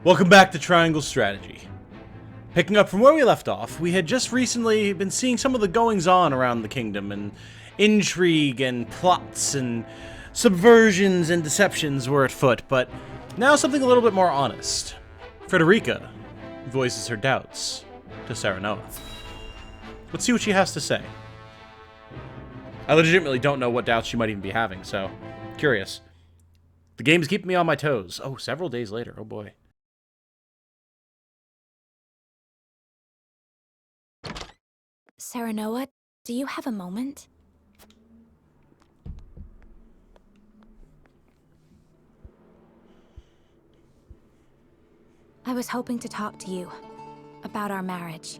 Welcome back to Triangle Strategy. Picking up from where we left off, we had just recently been seeing some of the goings-on around the kingdom, and intrigue and plots and subversions and deceptions were at foot, but now something a little bit more honest. Frederica voices her doubts to Serenoa. Let's see what she has to say. I legitimately don't know what doubts she might even be having, so curious. The game's keeping me on my toes. Oh, several days later. Oh boy. Serenoa, do you have a moment? I was hoping to talk to you about our marriage.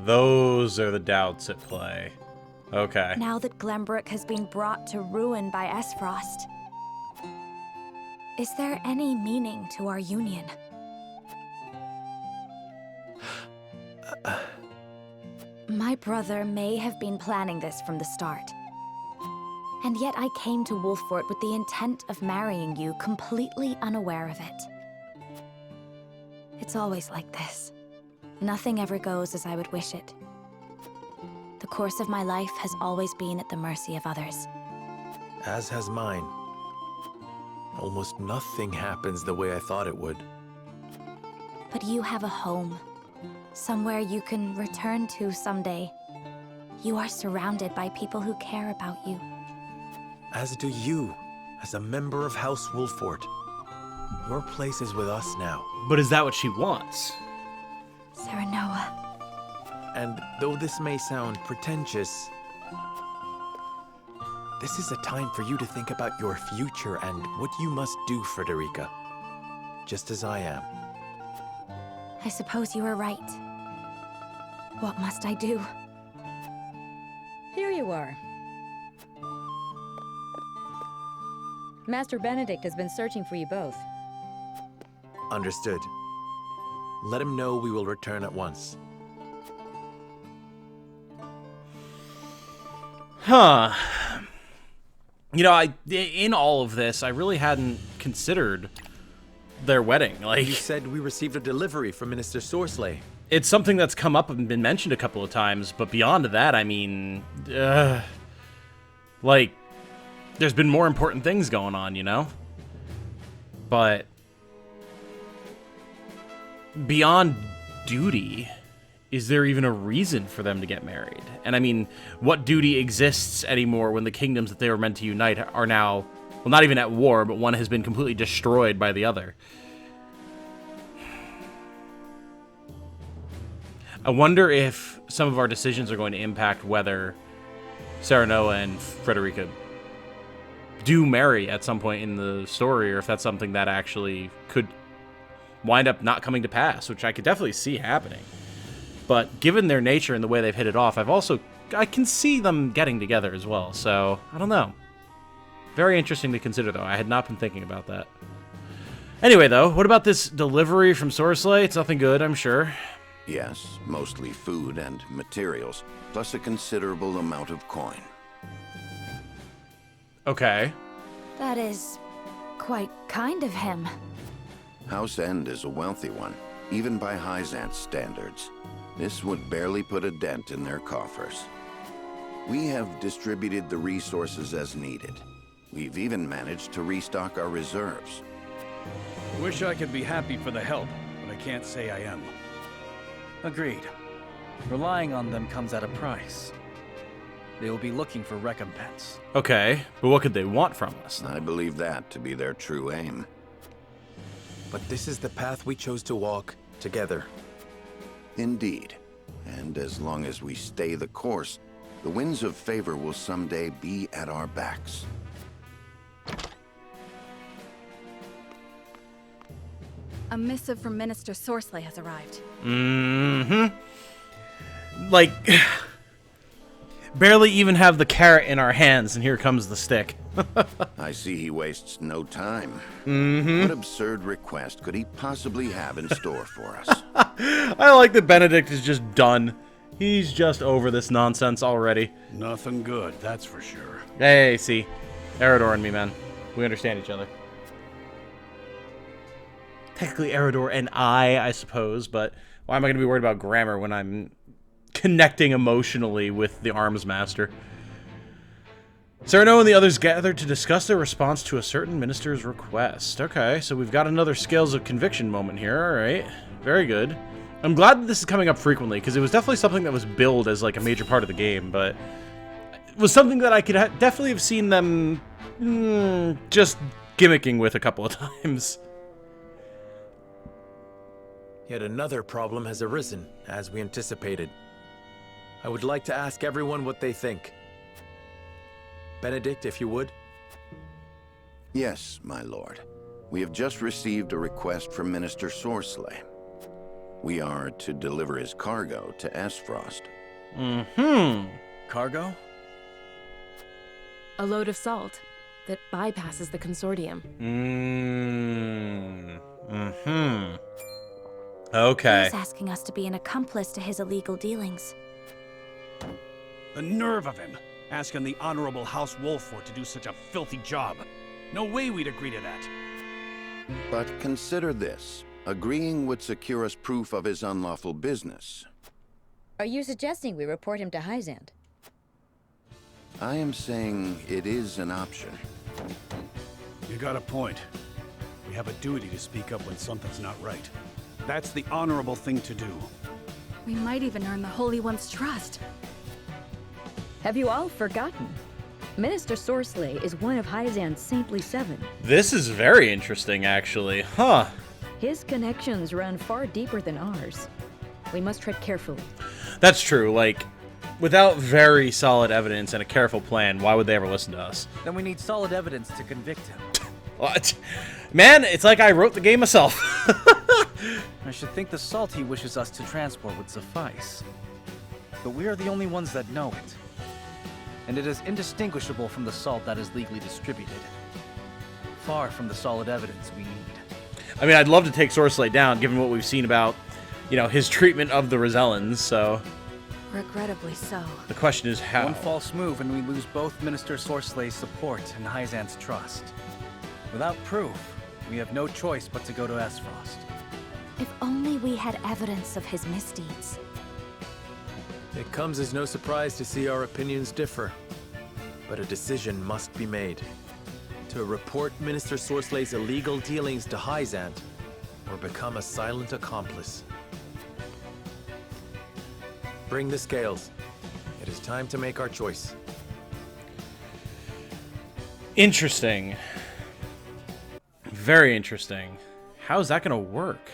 Those are the doubts at play. Okay. Now that Glenbrook has been brought to ruin by Esfrost, is there any meaning to our union? My brother may have been planning this from the start. And yet I came to Wolffort with the intent of marrying you, completely unaware of it. It's always like this. Nothing ever goes as I would wish it. The course of my life has always been at the mercy of others. As has mine. Almost nothing happens the way I thought it would. But you have a home. Somewhere you can return to someday. You are surrounded by people who care about you. As do you, as a member of House Wolffort. Your place is with us now. But is that what she wants? Serenoa. And though this may sound pretentious, this is a time for you to think about your future and what you must do, Frederica. Just as I am. I suppose you are right. What must I do? Here you are. Master Benedict has been searching for you both. Understood. Let him know we will return at once. Huh. You know, in all of this, I really hadn't considered their wedding. Like, You said we received a delivery from Minister Sorsley. it's something that's come up and been mentioned a couple of times, but beyond that, I mean, like, there's been more important things going on, you know? But beyond duty, is there even a reason for them to get married? And I mean, what duty exists anymore when the kingdoms that they were meant to unite are now, well, not even at war, but one has been completely destroyed by the other? I wonder if some of our decisions are going to impact whether Serenoa and Frederica do marry at some point in the story, or if that's something that actually could wind up not coming to pass, which I could definitely see happening. But given their nature and the way they've hit it off, I can see them getting together as well, so I don't know. Very interesting to consider, though. I had not been thinking about that. Anyway, though, what about this delivery from Sorsley? It's nothing good, I'm sure. Yes, mostly food and materials, plus a considerable amount of coin. Okay. That is quite kind of him. House End is a wealthy one, even by Hyzant's standards. This would barely put a dent in their coffers. We have distributed the resources as needed. We've even managed to restock our reserves. Wish I could be happy for the help, but I can't say I am. Agreed. Relying on them comes at a price. They will be looking for recompense. Okay, but what could they want from us? I believe that to be their true aim. But this is the path we chose to walk together. Indeed. And as long as we stay the course, the winds of favor will someday be at our backs. A missive from Minister Sorsley has arrived. Mm-hmm. Like, barely even have the carrot in our hands, and here comes the stick. I see he wastes no time. Mm-hmm. What absurd request could he possibly have in store for us? I like that Benedict is just done. He's just over this nonsense already. Nothing good, that's for sure. Hey, see. Eridor and me, man. We understand each other. Technically Eridor and I suppose, but why am I going to be worried about grammar when I'm connecting emotionally with the Arms Master? Cyrano and the others gathered to discuss their response to a certain minister's request. Okay, so we've got another Scales of Conviction moment here. Alright, very good. I'm glad that this is coming up frequently, because it was definitely something that was billed as like a major part of the game, but it was something that I could definitely have seen them just gimmicking with a couple of times. Yet another problem has arisen, as we anticipated. I would like to ask everyone what they think. Benedict, if you would. Yes, my lord. We have just received a request from Minister Sorcelet. We are to deliver his cargo to Esfrost. Cargo? A load of salt that bypasses the consortium. Okay. He's asking us to be an accomplice to his illegal dealings. The nerve of him, asking the Honorable House Wolford to do such a filthy job. No way we'd agree to that. But consider this. Agreeing would secure us proof of his unlawful business. Are you suggesting we report him to Hyzant? I am saying it is an option. You got a point. We have a duty to speak up when something's not right. That's the honorable thing to do. We might even earn the Holy One's trust. Have you all forgotten? Minister Sorcelet is one of Hyzant's Saintly Seven. This is very interesting, actually. Huh. His connections run far deeper than ours. We must tread carefully. That's true. Like, without very solid evidence and a careful plan, why would they ever listen to us? Then we need solid evidence to convict him. What? Man, it's like I wrote the game myself. I should think the salt he wishes us to transport would suffice. But we are the only ones that know it. And it is indistinguishable from the salt that is legally distributed. Far from the solid evidence we need. I mean, I'd love to take Sorcelet down, given what we've seen about, you know, his treatment of the Rosellans, so... Regrettably so. The question is how. One false move and we lose both Minister Sorcelet's support and Hyzant's trust. Without proof, we have no choice but to go to Esfrost. If only we had evidence of his misdeeds. It comes as no surprise to see our opinions differ. But a decision must be made. To report Minister Sorcelet's illegal dealings to Hyzant, or become a silent accomplice. Bring the scales. It is time to make our choice. Interesting. Very interesting. How's that gonna work?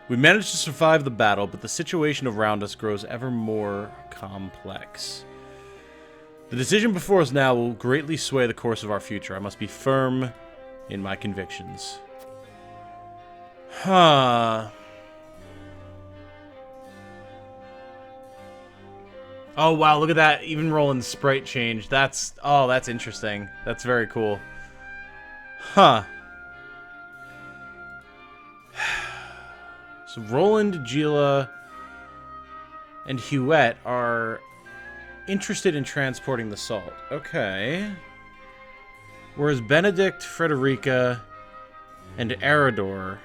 We managed to survive the battle, but the situation around us grows ever more complex. The decision before us now will greatly sway the course of our future. I must be firm in my convictions. Huh. Oh, wow, look at that. Even Roland's sprite change. That's interesting. That's very cool. Huh. So Roland, Gila, and Huette are interested in transporting the salt. Okay. Whereas Benedict, Frederica, and Eridor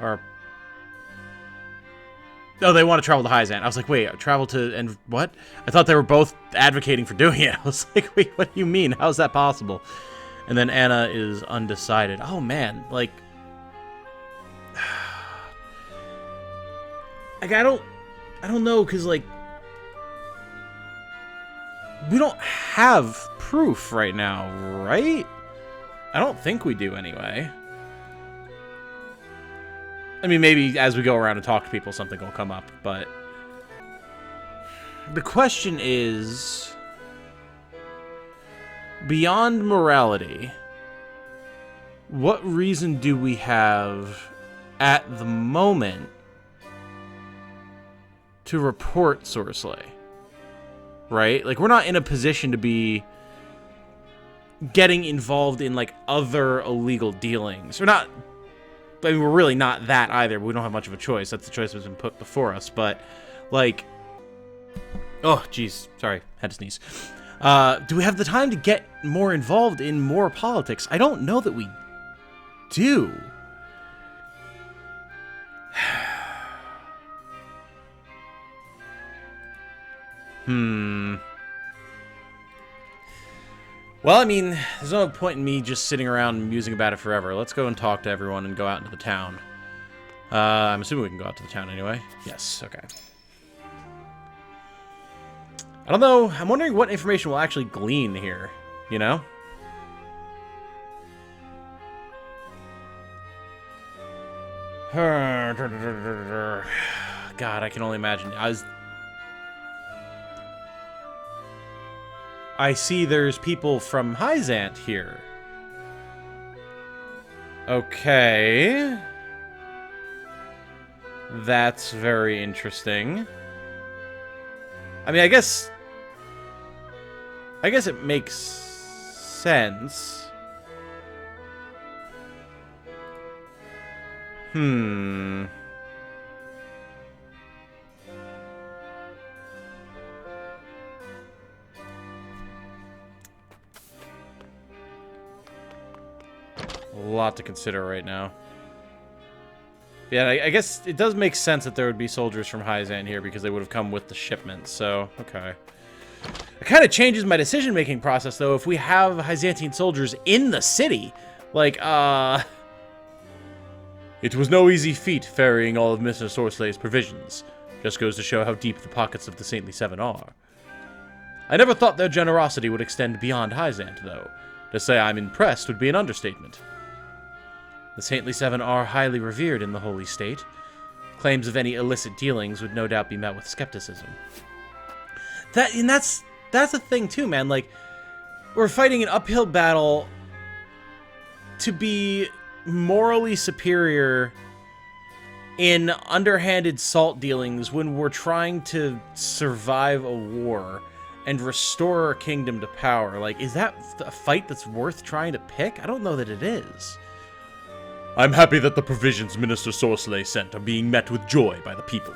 are... Oh, they want to travel to Hyzant. I was like, wait, travel to... And what? I thought they were both advocating for doing it. I was like, wait, what do you mean? How is that possible? And then Anna is undecided. Oh, man. Like... Like, I don't know, because, like... We don't have proof right now, right? I don't think we do, anyway. I mean, maybe as we go around and talk to people, something will come up, but... The question is... Beyond morality, what reason do we have at the moment to report Sorcelet? Right? Like, we're not in a position to be getting involved in, like, other illegal dealings. We're not... I mean, we're really not that either. We don't have much of a choice. That's the choice that's been put before us. But, like... Oh, jeez. Sorry. Had to sneeze. Do we have the time to get more involved in more politics? I don't know that we do. Well, I mean, there's no point in me just sitting around musing about it forever. Let's go and talk to everyone and go out into the town. I'm assuming we can go out to the town anyway. Yes, okay. I don't know. I'm wondering what information we'll actually glean here, you know? God, I can only imagine. I see there's people from Hyzant here. Okay. That's very interesting. I mean, I guess it makes sense. A lot to consider right now. Yeah, I guess it does make sense that there would be soldiers from Hyzant here because they would have come with the shipment, so, okay. It kind of changes my decision-making process, though, if we have Hyzantian soldiers in the city. Like, It was no easy feat ferrying all of Mr. Sorslay's provisions. Just goes to show how deep the pockets of the Saintly Seven are. I never thought their generosity would extend beyond Hyzant, though. To say I'm impressed would be an understatement. The Saintly Seven are highly revered in the Holy State. Claims of any illicit dealings would no doubt be met with skepticism. That's the thing too, man. Like, we're fighting an uphill battle to be morally superior in underhanded salt dealings when we're trying to survive a war and restore our kingdom to power. Like, is that a fight that's worth trying to pick? I don't know that it is. I'm happy that the provisions Minister Sorsley sent are being met with joy by the people.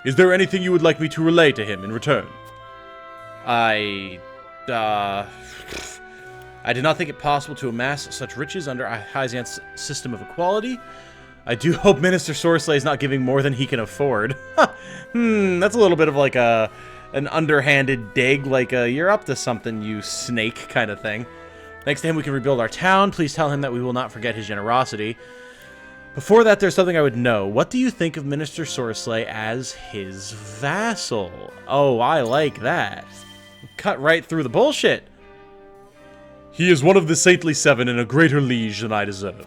Is there anything you would like me to relay to him in return? I did not think it possible to amass such riches under Hyzant's system of equality. I do hope Minister Sorsley is not giving more than he can afford. That's a little bit of like an underhanded dig, like you're up to something, you snake kind of thing. Thanks to him, we can rebuild our town. Please tell him that we will not forget his generosity. Before that, there's something I would know. What do you think of Minister Sorsley as his vassal? Oh, I like that. Cut right through the bullshit. He is one of the Saintly Seven and a greater liege than I deserve.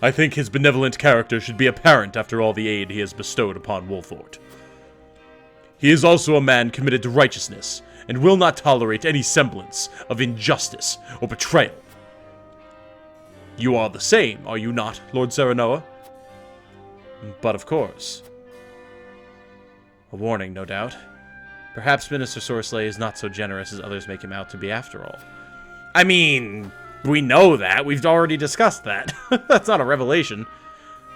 I think his benevolent character should be apparent after all the aid he has bestowed upon Wolfort. He is also a man committed to righteousness, and will not tolerate any semblance of injustice or betrayal. You are the same, are you not, Lord Serenoa? But of course. A warning, no doubt. Perhaps Minister Sorsley is not so generous as others make him out to be after all. I mean, we know that. We've already discussed that. That's not a revelation.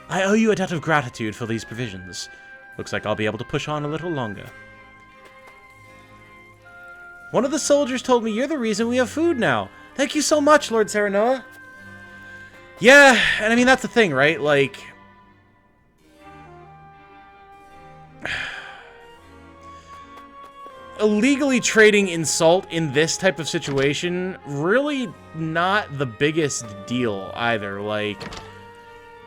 I owe you a debt of gratitude for these provisions. Looks like I'll be able to push on a little longer. One of the soldiers told me you're the reason we have food now. Thank you so much, Lord Serenoa. Yeah, and I mean, that's the thing, right? Like, illegally trading in salt in this type of situation, really not the biggest deal either. Like,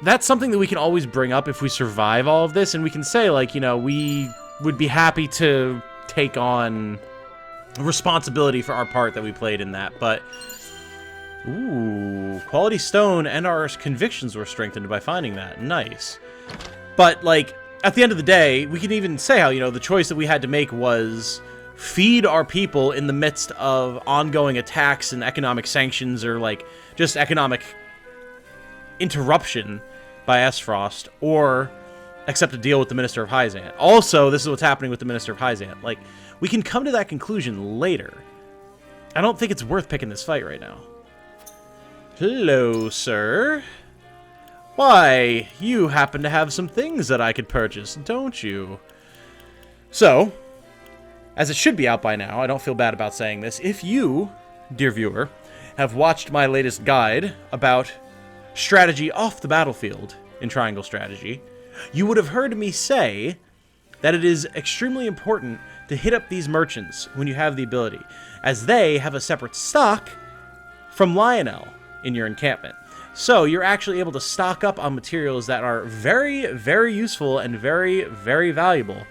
that's something that we can always bring up if we survive all of this, and we can say, like, you know, we would be happy to take on responsibility for our part that we played in that, but ooh, quality stone, and our convictions were strengthened by finding that. Nice. But, like, at the end of the day, we can even say how, you know, the choice that we had to make was feed our people in the midst of ongoing attacks and economic sanctions, or, like, just economic interruption by Esfrost, or accept a deal with the Minister of Hyzant. Also, this is what's happening with the Minister of Hyzant. Like, we can come to that conclusion later. I don't think it's worth picking this fight right now. Hello, sir. Why, you happen to have some things that I could purchase, don't you? So, as it should be out by now, I don't feel bad about saying this, if you, dear viewer, have watched my latest guide about strategy off the battlefield in Triangle Strategy, you would have heard me say that it is extremely important to hit up these merchants when you have the ability, as they have a separate stock from Lionel in your encampment. So you're actually able to stock up on materials that are very, very useful and very, very valuable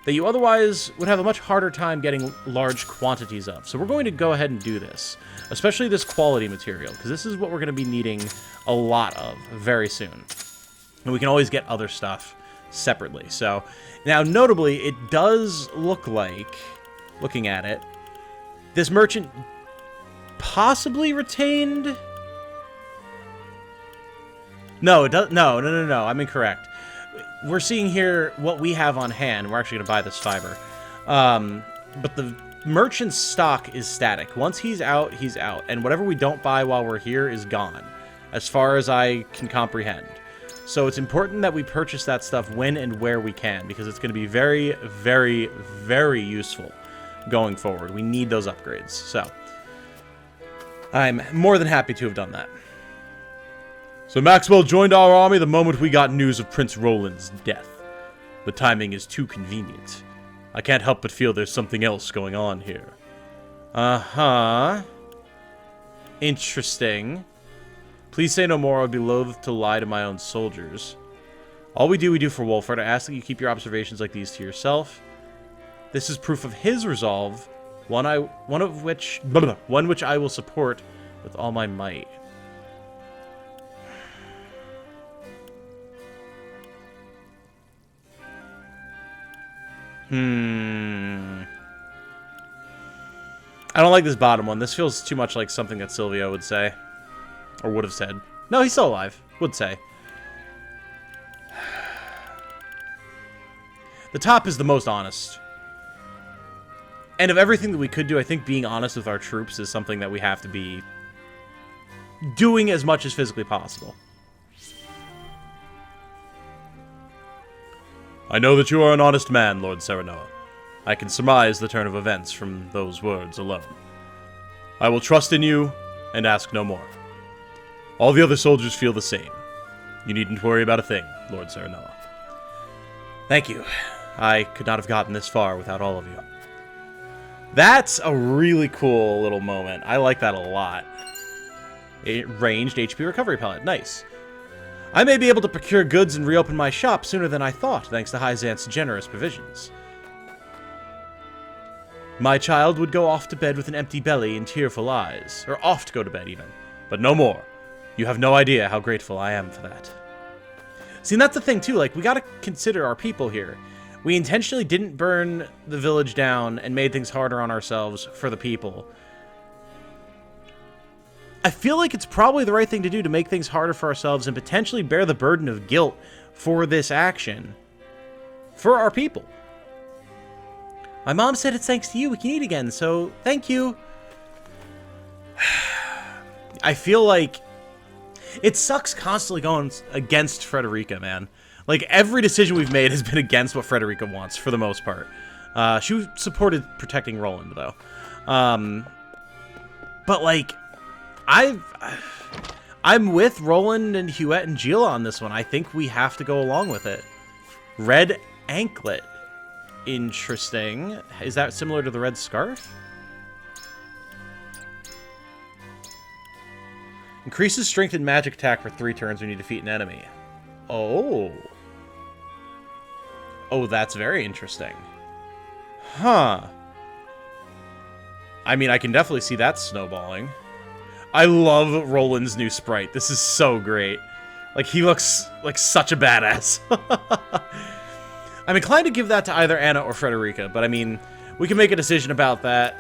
that you otherwise would have a much harder time getting large quantities of. So we're going to go ahead and do this, especially this quality material, because this is what we're going to be needing a lot of very soon. And we can always get other stuff separately. So now, notably, it does look like, looking at it, this merchant possibly retained... No, it does. No. I'm incorrect. We're seeing here what we have on hand. We're actually going to buy this fiber. But the merchant's stock is static. Once he's out, he's out. And whatever we don't buy while we're here is gone, as far as I can comprehend. So it's important that we purchase that stuff when and where we can, because it's going to be very, very, very useful going forward. We need those upgrades. So I'm more than happy to have done that. So Maxwell joined our army the moment we got news of Prince Roland's death. The timing is too convenient. I can't help but feel there's something else going on here. Uh-huh. Interesting. Please say no more. I would be loath to lie to my own soldiers. All we do for Wolford. I ask that you keep your observations like these to yourself. This is proof of his resolve, one which I will support with all my might. I don't like this bottom one. This feels too much like something that Silvio would say. Or would have said. No, he's still alive. Would say. The top is the most honest. And of everything that we could do, I think being honest with our troops is something that we have to be doing as much as physically possible. I know that you are an honest man, Lord Serenoa. I can surmise the turn of events from those words alone. I will trust in you and ask no more. All the other soldiers feel the same. You needn't worry about a thing, Lord Serenoa. Thank you. I could not have gotten this far without all of you. That's a really cool little moment. I like that a lot. Ranged HP recovery pellet. Nice. I may be able to procure goods and reopen my shop sooner than I thought, thanks to Hyzant's generous provisions. My child would go off to bed with an empty belly and tearful eyes. Or off to go to bed, even. But no more. You have no idea how grateful I am for that. See, and that's the thing, too. Like, we gotta consider our people here. We intentionally didn't burn the village down and made things harder on ourselves for the people. I feel like it's probably the right thing to do to make things harder for ourselves and potentially bear the burden of guilt for this action for our people. My mom said it's thanks to you we can eat again, so thank you. I feel like it sucks constantly going against Frederica, man. Like, every decision we've made has been against what Frederica wants, for the most part. She supported protecting Roland, though. But, like, I'm with Roland and Huette and Gila on this one. I think we have to go along with it. Red anklet. Interesting. Is that similar to the red scarf? Increases strength and magic attack for 3 turns when you defeat an enemy. Oh. Oh, that's very interesting. Huh. I mean, I can definitely see that snowballing. I love Roland's new sprite. This is so great. Like, he looks like such a badass. I'm inclined to give that to either Anna or Frederica, but I mean, we can make a decision about that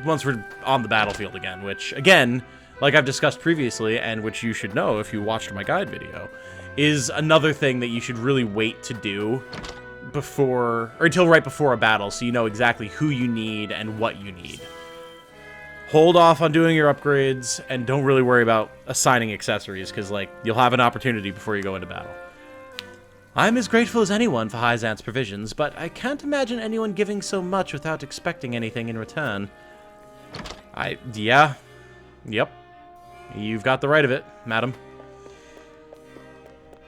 once we're on the battlefield again, which, again, like I've discussed previously, and which you should know if you watched my guide video, is another thing that you should really wait to do before, or until right before a battle, so you know exactly who you need and what you need. Hold off on doing your upgrades, and don't really worry about assigning accessories, because, like, you'll have an opportunity before you go into battle. I'm as grateful as anyone for Hyzant's provisions, but I can't imagine anyone giving so much without expecting anything in return. Yeah. Yep. You've got the right of it, madam.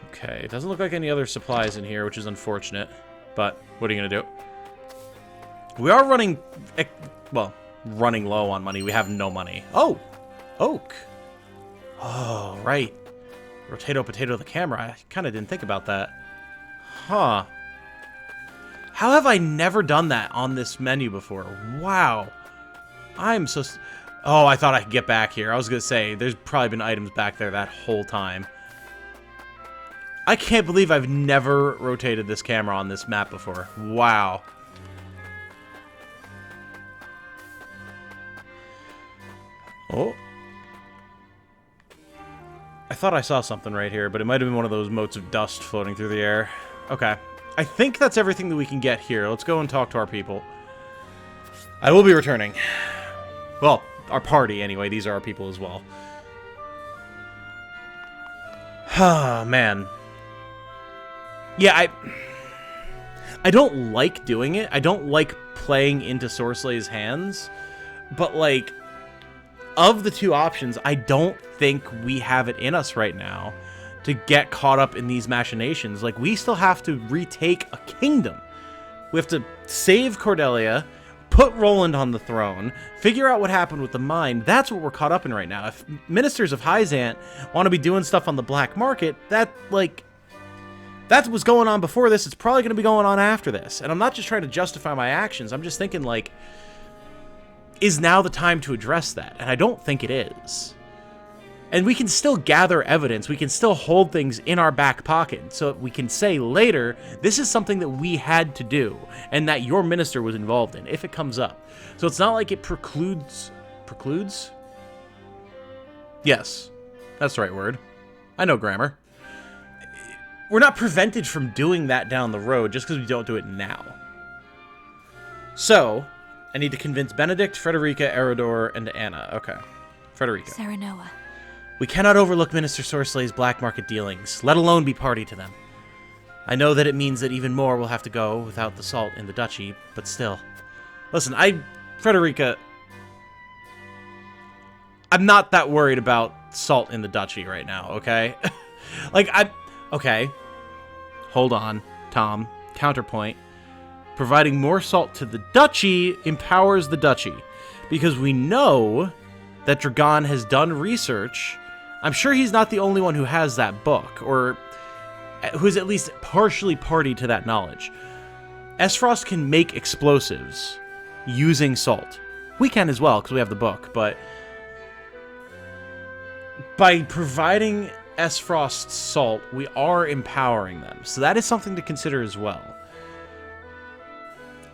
Okay, it doesn't look like any other supplies in here, which is unfortunate. But what are you going to do? We are running... Well, running low on money. We have no money. Oh! Oak! Oh, right. Rotato potato the camera. I kind of didn't think about that. Huh. How have I never done that on this menu before? Wow. I'm so... Oh, I thought I could get back here. I was going to say, there's probably been items back there that whole time. I can't believe I've never rotated this camera on this map before. Wow. Oh. I thought I saw something right here, but it might have been one of those motes of dust floating through the air. Okay. I think that's everything that we can get here. Let's go and talk to our people. I will be returning. Well, our party, anyway. These are our people as well. Ah, man. Yeah, I don't like doing it. I don't like playing into Sorslay's hands. But, like, of the two options, I don't think we have it in us right now to get caught up in these machinations. Like, we still have to retake a kingdom. We have to save Cordelia, put Roland on the throne, figure out what happened with the mine. That's what we're caught up in right now. If ministers of Hyzant want to be doing stuff on the black market, that was going on before this. It's probably going to be going on after this. And I'm not just trying to justify my actions. I'm just thinking, like, is now the time to address that? And I don't think it is. And we can still gather evidence. We can still hold things in our back pocket so we can say later, this is something that we had to do and that your minister was involved in, if it comes up. So it's not like it precludes... Precludes? Yes, that's the right word. I know grammar. We're not prevented from doing that down the road just because we don't do it now. So, I need to convince Benedict, Frederica, Eridor, and Anna. Okay. Frederica. Serenoa. We cannot overlook Minister Sorslay's black market dealings, let alone be party to them. I know that it means that even more will have to go without the salt in the duchy, but still. Listen, Frederica, I'm not that worried about salt in the duchy right now, okay? Okay. Hold on, Tom. Counterpoint. Providing more salt to the duchy empowers the duchy, because we know that Dragon has done research. I'm sure he's not the only one who has that book, or who's at least partially party to that knowledge. Esfrost can make explosives using salt. We can as well, because we have the book, but by providing Esfrost's salt, we are empowering them. So that is something to consider as well.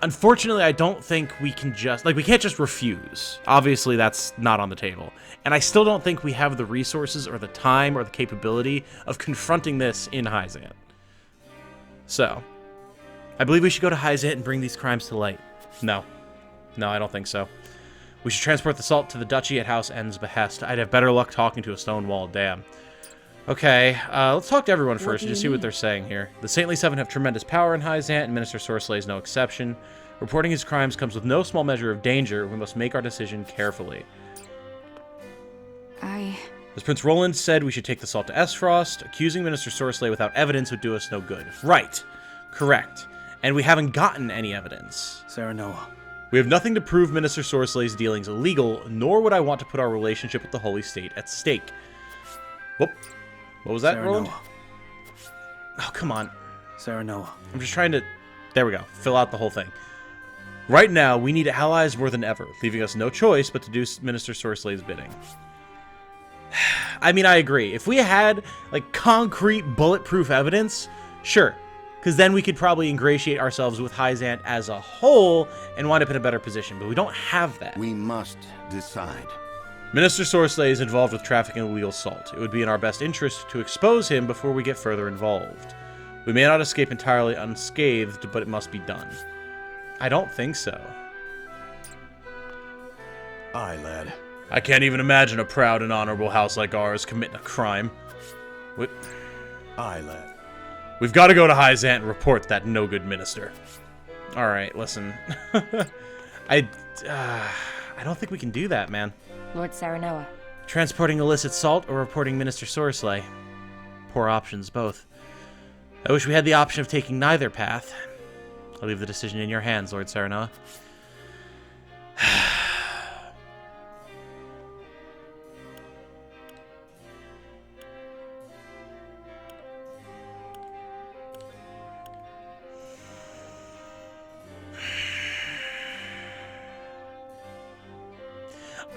Unfortunately, I don't think we can just... we can't just refuse. Obviously, that's not on the table. And I still don't think we have the resources or the time or the capability of confronting this in Hyzant. So, I believe we should go to Hyzant and bring these crimes to light. No. No, I don't think so. We should transport the salt to the duchy at House N's behest. I'd have better luck talking to a stone wall dam. Okay, let's talk to everyone first and just see what they're saying here. The Saintly Seven have tremendous power in Hyzant, and Minister Sorsley is no exception. Reporting his crimes comes with no small measure of danger. We must make our decision carefully. As Prince Roland said, we should take the salt to Esfrost. Accusing Minister Sorsley without evidence would do us no good. Right. Correct. And we haven't gotten any evidence. Serenoa. We have nothing to prove Minister Sorsley's dealings illegal, nor would I want to put our relationship with the Holy State at stake. Whoop. What was that, Roland? Oh, come on. Serenoa. I'm just trying to... There we go. Fill out the whole thing. Right now, we need allies more than ever, leaving us no choice but to do Minister Sorsley's bidding. I mean, I agree. If we had, concrete, bulletproof evidence, sure. Because then we could probably ingratiate ourselves with Hyzant as a whole and wind up in a better position. But we don't have that. We must decide. Minister Sorsley is involved with trafficking illegal salt. It would be in our best interest to expose him before we get further involved. We may not escape entirely unscathed, but it must be done. I don't think so. Aye, lad. I can't even imagine a proud and honorable house like ours committing a crime. What? Aye, lad. We've got to go to Hyzant and report that no-good minister. Alright, listen. I don't think we can do that, man. Lord Saranoa. Transporting illicit salt or reporting Minister Sorsley. Poor options, both. I wish we had the option of taking neither path. I'll leave the decision in your hands, Lord Saranoa.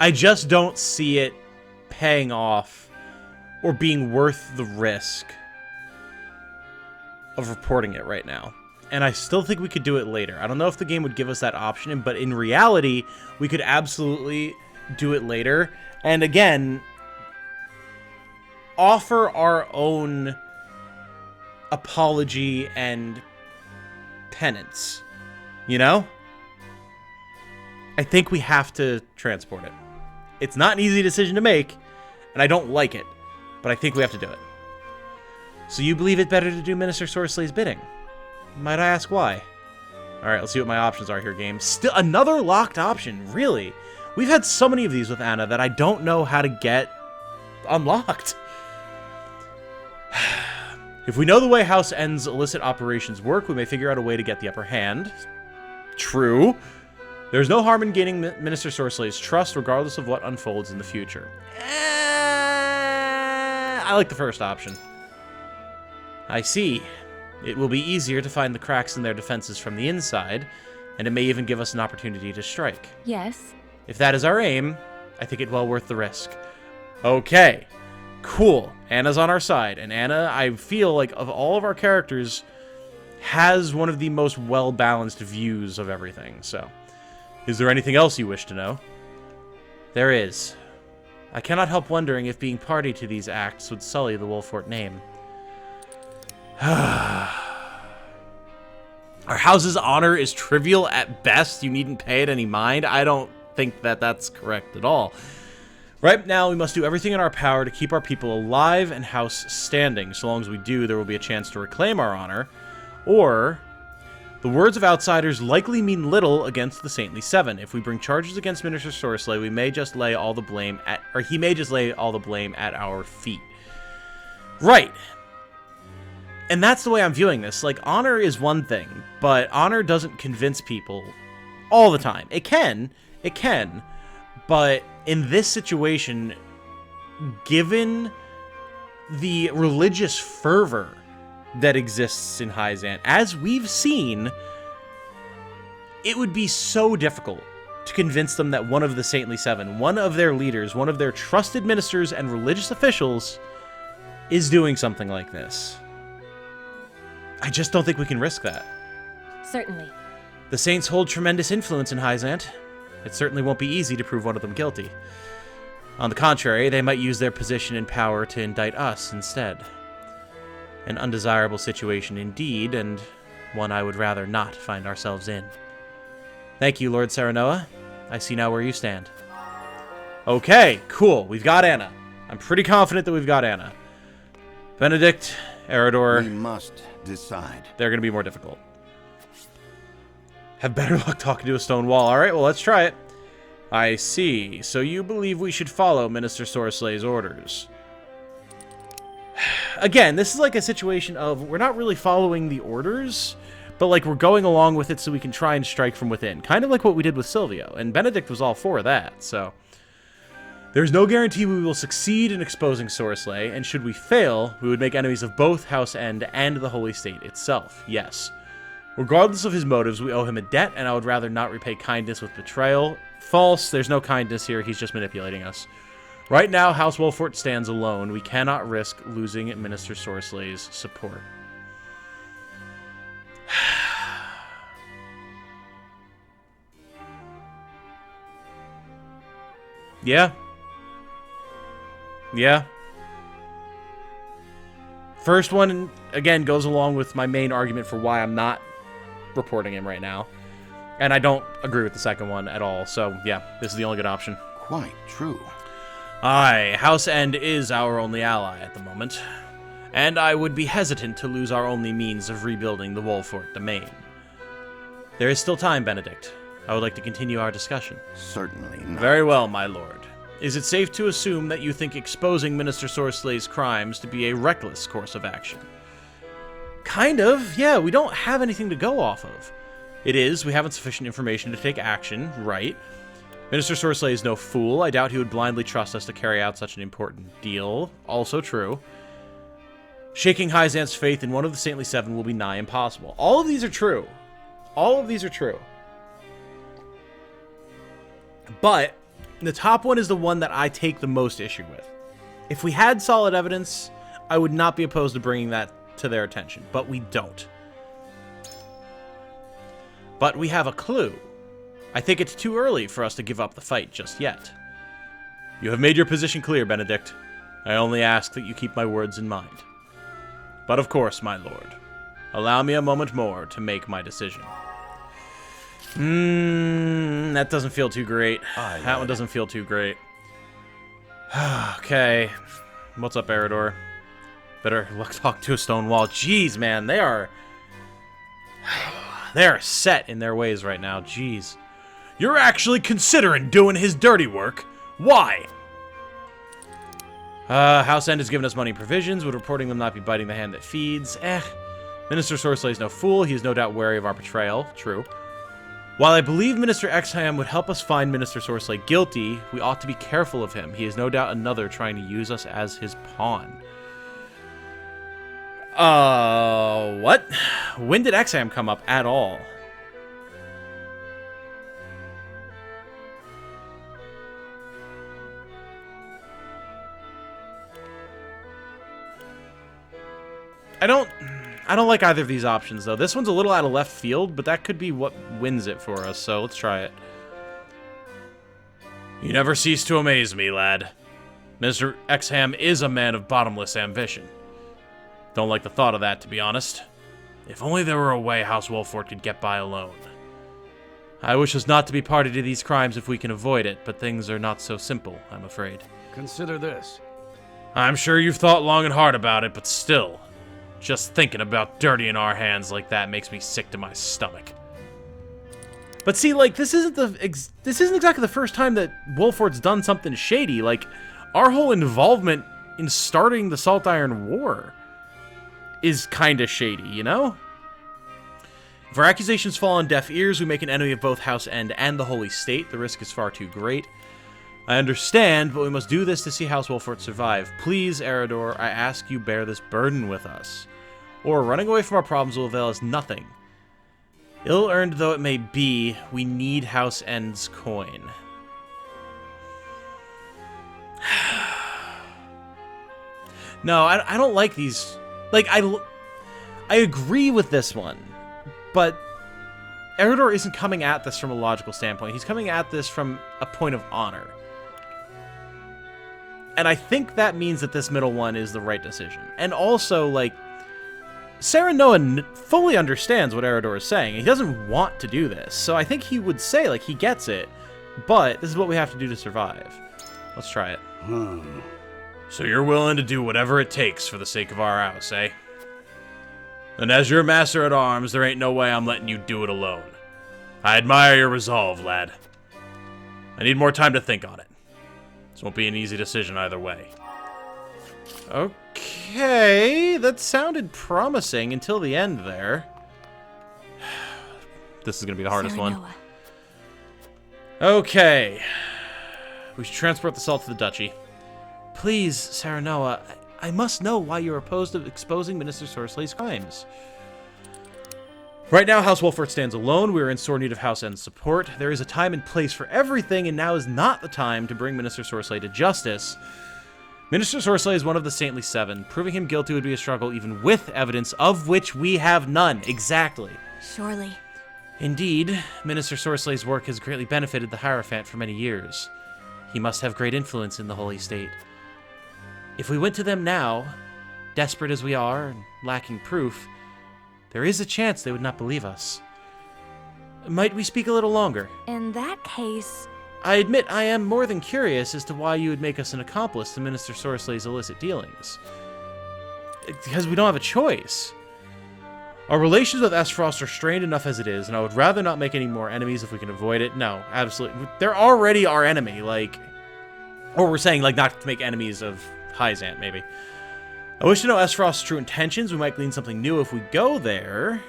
I just don't see it paying off or being worth the risk of reporting it right now. And I still think we could do it later. I don't know if the game would give us that option, but in reality, we could absolutely do it later. And again, offer our own apology and penance. You know? I think we have to transport it. It's not an easy decision to make, and I don't like it, but I think we have to do it. So you believe it better to do Minister Sorsley's bidding? Might I ask why? Alright, let's see what my options are here, game. Still another locked option, really? We've had so many of these with Anna that I don't know how to get unlocked. If we know the way House End's illicit operations work, we may figure out a way to get the upper hand. True. There's no harm in gaining Minister Sorsley's trust, regardless of what unfolds in the future. I like the first option. I see. It will be easier to find the cracks in their defenses from the inside, and it may even give us an opportunity to strike. Yes. If that is our aim, I think it well worth the risk. Okay. Cool. Anna's on our side, and Anna, I feel like, of all of our characters, has one of the most well-balanced views of everything, so... Is there anything else you wish to know? There is. I cannot help wondering if being party to these acts would sully the Wolfort name. Our house's honor is trivial at best. You needn't pay it any mind. I don't think that that's correct at all. Right now, we must do everything in our power to keep our people alive and house standing. So long as we do, there will be a chance to reclaim our honor. Or... the words of outsiders likely mean little against the Saintly Seven. If we bring charges against Minister Sorsley, we may just lay all the blame at, or he may just lay all the blame at our feet. Right. And that's the way I'm viewing this. Like, honor is one thing, but honor doesn't convince people all the time. It can, but in this situation, given the religious fervor that exists in Hyzant, as we've seen, it would be so difficult to convince them that one of the Saintly Seven, one of their leaders, one of their trusted ministers and religious officials is doing something like this. I just don't think we can risk that. Certainly. The Saints hold tremendous influence in Hyzant. It certainly won't be easy to prove one of them guilty. On the contrary, they might use their position and power to indict us instead. An undesirable situation indeed, and one I would rather not find ourselves in. Thank you, Lord Saranoa. I see now where you stand. Okay, cool. We've got Anna. I'm pretty confident that we've got Anna. Benedict, Eridor... we must decide. They're going to be more difficult. Have better luck talking to a stone wall. Alright, well, let's try it. I see. So you believe we should follow Minister Sorsley's orders. Again, this is like a situation of we're not really following the orders, but like we're going along with it so we can try and strike from within. Kind of like what we did with Silvio, and Benedict was all for that, so... There's no guarantee we will succeed in exposing Sorsley, and should we fail, we would make enemies of both House End and the Holy State itself, yes. Regardless of his motives, we owe him a debt, and I would rather not repay kindness with betrayal. False, there's no kindness here, he's just manipulating us. Right now, House Wolfort stands alone. We cannot risk losing Minister Sorsley's support. Yeah. Yeah. First one, again, goes along with my main argument for why I'm not reporting him right now. And I don't agree with the second one at all. So, yeah, this is the only good option. Quite true. Aye, House End is our only ally at the moment. and I would be hesitant to lose our only means of rebuilding the Wolfort domain. There is still time, Benedict. I would like to continue our discussion. Certainly not. Very well, my lord. Is it safe to assume that you think exposing Minister Sorslay's crimes to be a reckless course of action? Kind of, yeah, we don't have anything to go off of. It is, we haven't sufficient information to take action, right? Minister Sorsley is no fool. I doubt he would blindly trust us to carry out such an important deal. Also true. Shaking Hyzant's faith in one of the Saintly Seven will be nigh impossible. All of these are true. All of these are true. But the top one is the one that I take the most issue with. If we had solid evidence, I would not be opposed to bringing that to their attention, but we don't. But we have a clue. I think it's too early for us to give up the fight just yet. You have made your position clear, Benedict. I only ask that you keep my words in mind. But of course, my lord, allow me a moment more to make my decision. That doesn't feel too great. That one doesn't feel too great. Okay. What's up, Eridor? Better talk to a stone wall. Jeez, man, they are set in their ways right now. Jeez. You're actually considering doing his dirty work? Why? House End has given us money and provisions. Would reporting them not be biting the hand that feeds? Minister Sorsley is no fool. He is no doubt wary of our betrayal. True. While I believe Minister Exham would help us find Minister Sorsley guilty, we ought to be careful of him. He is no doubt another trying to use us as his pawn. What? When did Exham come up at all? I don't like either of these options, though. This one's a little out of left field, but that could be what wins it for us, so let's try it. You never cease to amaze me, lad. Mr. Exham is a man of bottomless ambition. Don't like the thought of that, to be honest. If only there were a way House Wolfort could get by alone. I wish us not to be party to these crimes if we can avoid it, but things are not so simple, I'm afraid. Consider this. I'm sure you've thought long and hard about it, but still... just thinking about dirtying our hands like that makes me sick to my stomach. But see, like, this isn't exactly the first time that Wolfort's done something shady. Like, our whole involvement in starting the Salt Iron War is kind of shady, you know? If our accusations fall on deaf ears, we make an enemy of both House End and the Holy State. The risk is far too great. I understand, but we must do this to see House Wolfort survive. Please, Eridor, I ask you bear this burden with us. Or running away from our problems will avail us nothing. Ill-earned though it may be, we need House End's coin. No, I don't like these. Like, I agree with this one, but Eridor isn't coming at this from a logical standpoint. He's coming at this from a point of honor. And I think that means that this middle one is the right decision. And also, like, Sarah Noah fully understands what Eridor is saying. He doesn't want to do this. So I think he would say, like, he gets it. But this is what we have to do to survive. Let's try it. So you're willing to do whatever it takes for the sake of our house, eh? And as your master at arms, there ain't no way I'm letting you do it alone. I admire your resolve, lad. I need more time to think on it. This won't be an easy decision either way. Okay, that sounded promising until the end there. This is going to be the hardest one. Okay. We should transport the salt to the duchy. Please, Sarah Noah, I must know why you're opposed to exposing Minister Sorsley's crimes. Right now, House Wolfort stands alone. We are in sore need of House End's support. There is a time and place for everything, and now is not the time to bring Minister Sorsley to justice. Minister Sorsley is one of the Saintly Seven. Proving him guilty would be a struggle even with evidence, of which we have none. Exactly. Surely. Indeed, Minister Sorsley's work has greatly benefited the Hierophant for many years. He must have great influence in the Holy State. If we went to them now, desperate as we are and lacking proof, there is a chance they would not believe us. Might we speak a little longer? In that case... I admit I am more than curious as to why you would make us an accomplice to Minister Sorsley's illicit dealings. because we don't have a choice. Our relations with Esfrost are strained enough as it is, and I would rather not make any more enemies if we can avoid it. No, absolutely. They're already our enemy, like... Or we're saying, like, not to make enemies of Hyzant, maybe. I wish to know Esfrost's true intentions. We might glean something new if we go there.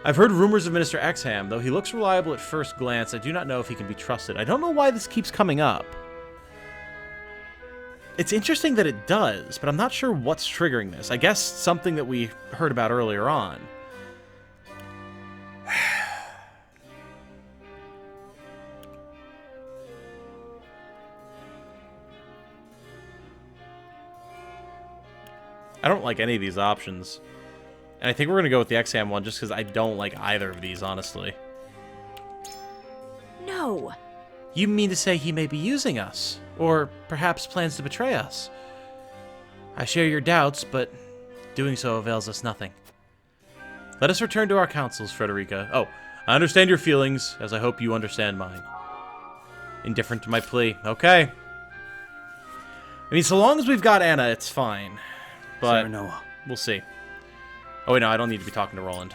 I've heard rumors of Minister Exham, though he looks reliable at first glance. I do not know if he can be trusted. I don't know why this keeps coming up. It's interesting that it does, but I'm not sure what's triggering this. I guess something that we heard about earlier on. I don't like any of these options. And I think we're going to go with the Exham one just because I don't like either of these, honestly. No. You mean to say he may be using us? Or perhaps plans to betray us? I share your doubts, but doing so avails us nothing. Let us return to our counsels, Frederica. Oh, I understand your feelings, as I hope you understand mine. Indifferent to my plea. Okay. I mean, so long as we've got Anna, it's fine. But we'll see. Oh, wait, no, I don't need to be talking to Roland.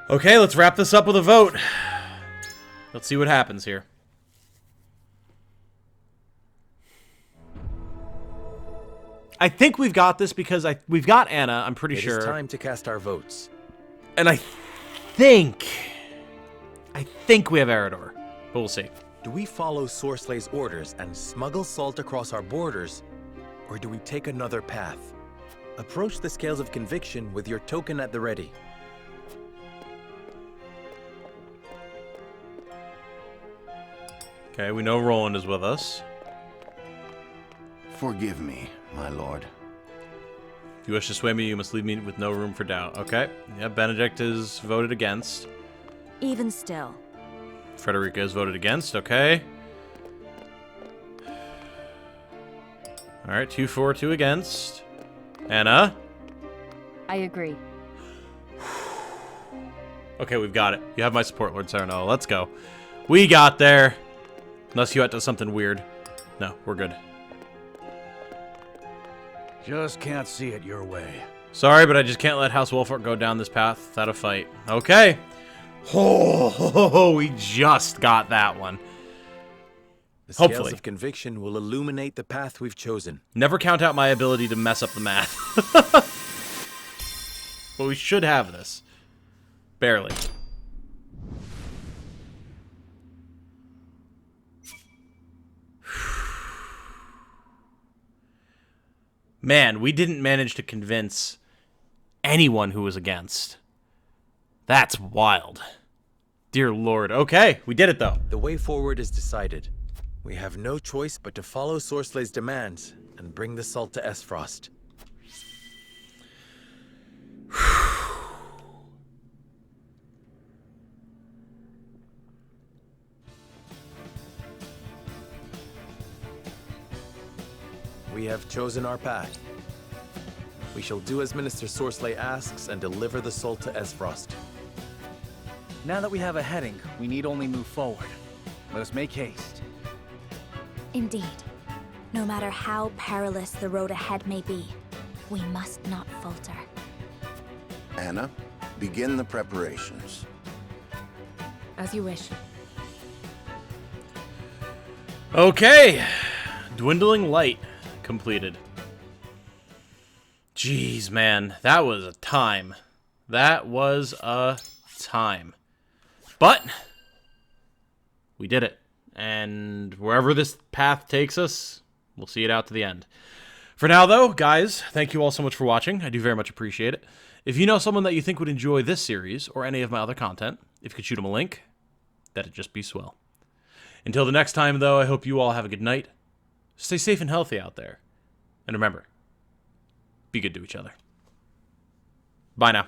Okay, let's wrap this up with a vote. Let's see what happens here. I think we've got this because we've got Anna, I'm pretty sure. It is time to cast our votes. And I think we have Eridor, but we'll see. Do we follow Sorslay's orders and smuggle salt across our borders, or do we take another path? Approach the scales of conviction with your token at the ready. Okay, we know Roland is with us. Forgive me, my lord. If you wish to sway me, you must leave me with no room for doubt. Okay. Yeah, Benedict is voted against. Even still. Frederica is voted against. Okay. Alright, 2 for, 2 against. Anna? I agree. Okay, we've got it. You have my support, Lord Sereno. Let's go. We got there. Unless you had to something weird. No, we're good. Just can't see it your way. Sorry, but I just can't let House Wolfort go down this path without a fight. Okay. Oh, we just got that one. The scales Hopefully. of conviction will illuminate the path we've chosen. Never count out my ability to mess up the math. But we should have this. Barely. Man, we didn't manage to convince anyone who was against. That's wild. Dear Lord. Okay, we did it though. The way forward is decided. We have no choice but to follow Sorslay's demands and bring the salt to Esfrost. We have chosen our path. We shall do as Minister Sorsley asks and deliver the salt to Esfrost. Now that we have a heading, we need only move forward. Let us make haste. Indeed. No matter how perilous the road ahead may be, we must not falter. Anna, begin the preparations. As you wish. Okay. Dwindling Light completed. Jeez, man. That was a time. That was a time. But we did it. And wherever this path takes us, we'll see it out to the end. For now, though, guys, thank you all so much for watching. I do very much appreciate it. If you know someone that you think would enjoy this series or any of my other content, if you could shoot them a link, that'd just be swell. Until the next time, though, I hope you all have a good night. Stay safe and healthy out there. And remember, be good to each other. Bye now.